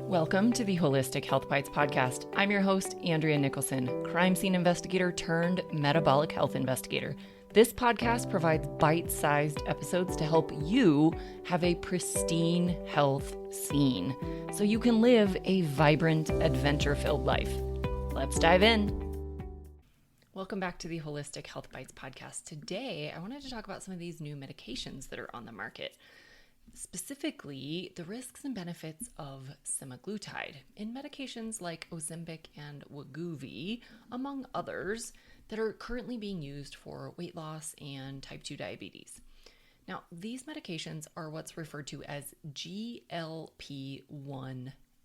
Welcome to the Holistic Health Bites podcast. I'm your host, Andrea Nicholson, crime scene investigator turned metabolic health investigator. This podcast provides bite-sized episodes to help you have a pristine health scene so you can live a vibrant, adventure-filled life. Let's dive in. Welcome back to the Holistic Health Bites podcast. Today, I wanted to talk about some of these new medications that are on the market. Specifically, the risks and benefits of semaglutide in medications like Ozempic and Wegovy, among others, that are currently being used for weight loss and type 2 diabetes. Now, these medications are what's referred to as GLP-1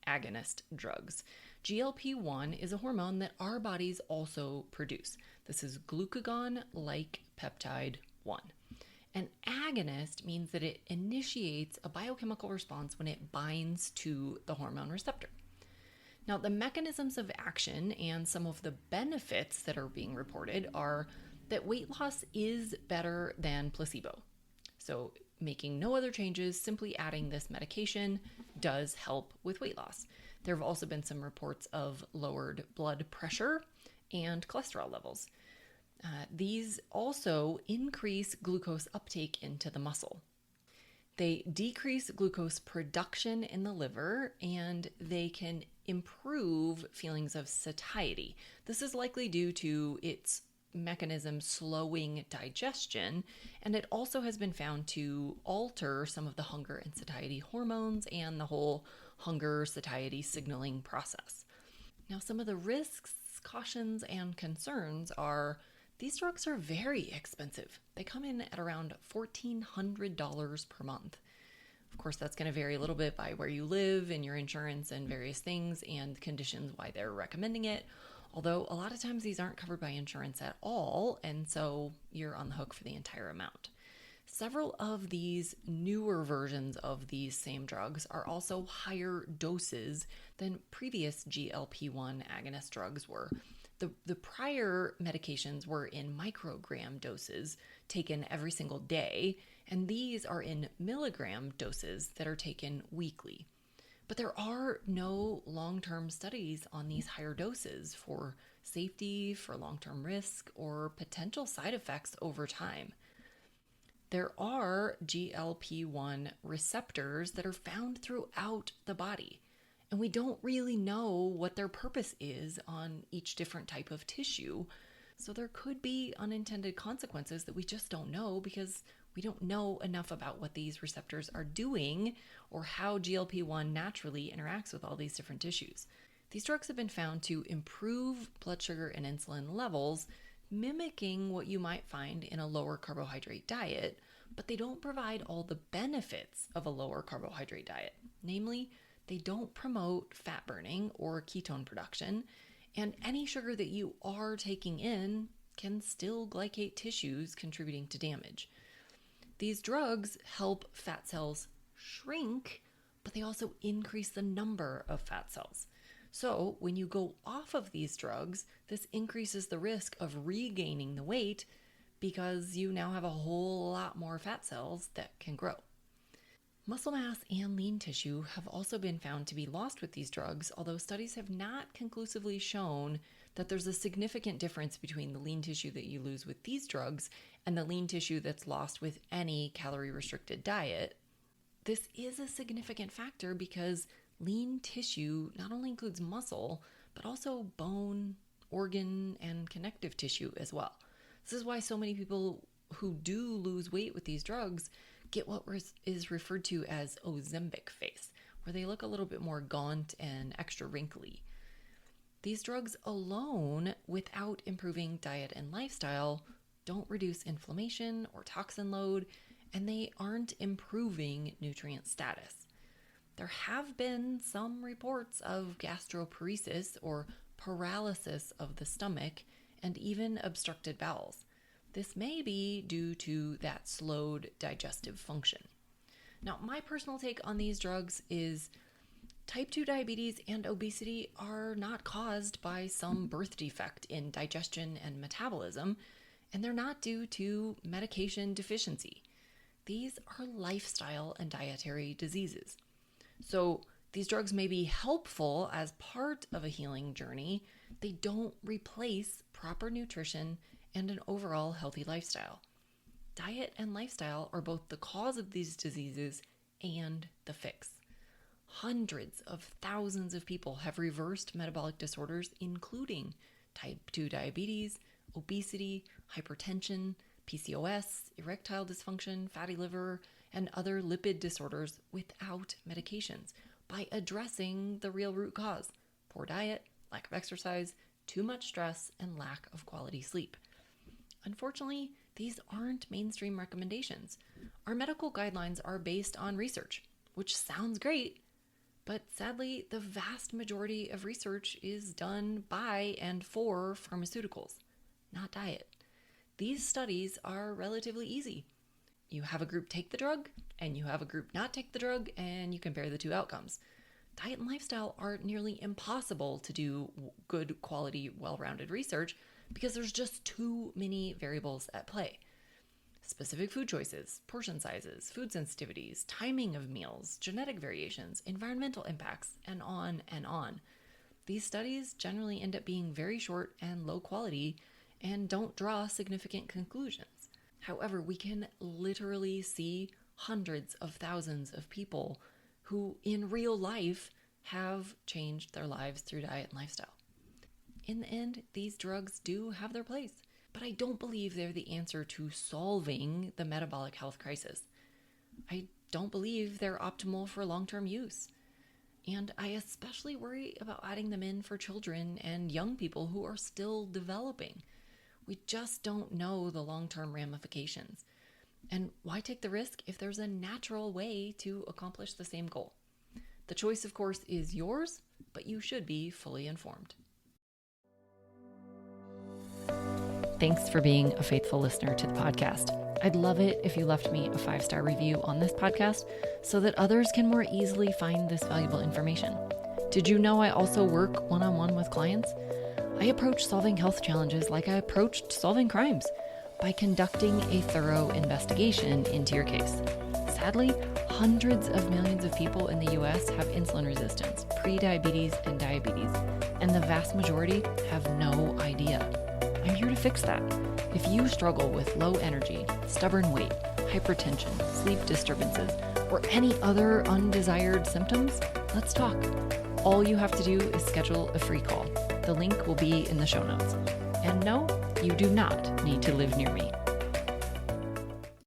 agonist drugs. GLP-1 is a hormone that our bodies also produce. This is glucagon-like peptide 1. An agonist means that it initiates a biochemical response when it binds to the hormone receptor. Now, the mechanisms of action and some of the benefits that are being reported are that weight loss is better than placebo. So, making no other changes, simply adding this medication does help with weight loss. There have also been some reports of lowered blood pressure and cholesterol levels. These also increase glucose uptake into the muscle. They decrease glucose production in the liver, and they can improve feelings of satiety. This is likely due to its mechanism slowing digestion, and it also has been found to alter some of the hunger and satiety hormones and the whole hunger satiety signaling process. Now, some of the risks, cautions, and concerns are these drugs are very expensive. They come in at around $1,400 per month. Of course, that's going to vary a little bit by where you live and your insurance and various things and conditions why they're recommending it. Although a lot of times these aren't covered by insurance at all, and so you're on the hook for the entire amount. Several of these newer versions of these same drugs are also higher doses than previous GLP-1 agonist drugs were. The prior medications were in microgram doses taken every single day, and these are in milligram doses that are taken weekly. But there are no long-term studies on these higher doses for safety, for long-term risk, or potential side effects over time. There are GLP-1 receptors that are found throughout the body, and we don't really know what their purpose is on each different type of tissue. So there could be unintended consequences that we just don't know because we don't know enough about what these receptors are doing or how GLP-1 naturally interacts with all these different tissues. These drugs have been found to improve blood sugar and insulin levels, mimicking what you might find in a lower carbohydrate diet, but they don't provide all the benefits of a lower carbohydrate diet. Namely, they don't promote fat burning or ketone production, and any sugar that you are taking in can still glycate tissues, contributing to damage. These drugs help fat cells shrink, but they also increase the number of fat cells. So when you go off of these drugs, this increases the risk of regaining the weight because you now have a whole lot more fat cells that can grow. Muscle mass and lean tissue have also been found to be lost with these drugs, although studies have not conclusively shown that there's a significant difference between the lean tissue that you lose with these drugs and the lean tissue that's lost with any calorie-restricted diet. This is a significant factor because lean tissue not only includes muscle, but also bone, organ, and connective tissue as well. This is why so many people who do lose weight with these drugs get what is referred to as Ozempic face, where they look a little bit more gaunt and extra wrinkly. These drugs alone, without improving diet and lifestyle, don't reduce inflammation or toxin load, and they aren't improving nutrient status. There have been some reports of gastroparesis or paralysis of the stomach and even obstructed bowels. This may be due to that slowed digestive function. Now, my personal take on these drugs is type 2 diabetes and obesity are not caused by some birth defect in digestion and metabolism, and they're not due to medication deficiency. These are lifestyle and dietary diseases. So These drugs may be helpful as part of a healing journey. They don't replace proper nutrition and an overall healthy lifestyle. Diet and lifestyle are both the cause of these diseases and the fix. Hundreds of thousands of people have reversed metabolic disorders, including type 2 diabetes, obesity, hypertension, PCOS, erectile dysfunction, fatty liver, and other lipid disorders without medications by addressing the real root cause: poor diet, lack of exercise, too much stress, and lack of quality sleep. Unfortunately, these aren't mainstream recommendations. Our medical guidelines are based on research, which sounds great, but sadly, the vast majority of research is done by and for pharmaceuticals, not diet. These studies are relatively easy. You have a group take the drug, and you have a group not take the drug, and you compare the two outcomes. Diet and lifestyle are nearly impossible to do good quality, well-rounded research because there's just too many variables at play. Specific food choices, portion sizes, food sensitivities, timing of meals, genetic variations, environmental impacts, and on and on. These studies generally end up being very short and low quality and don't draw significant conclusions. However, we can literally see hundreds of thousands of people who in real life have changed their lives through diet and lifestyle. In the end, these drugs do have their place, but I don't believe they're the answer to solving the metabolic health crisis. I don't believe they're optimal for long-term use. And I especially worry about adding them in for children and young people who are still developing. We just don't know the long-term ramifications. And why take the risk if there's a natural way to accomplish the same goal? The choice, of course, is yours, but you should be fully informed. Thanks for being a faithful listener to the podcast. I'd love it if you left me a 5-star review on this podcast so that others can more easily find this valuable information. Did you know I also work one-on-one with clients? I approach solving health challenges like I approached solving crimes, by conducting a thorough investigation into your case. Sadly, hundreds of millions of people in the US have insulin resistance, prediabetes, and diabetes, and the vast majority have no idea. I'm here to fix that. If you struggle with low energy, stubborn weight, hypertension, sleep disturbances, or any other undesired symptoms, let's talk. All you have to do is schedule a free call. The link will be in the show notes. And no, you do not need to live near me.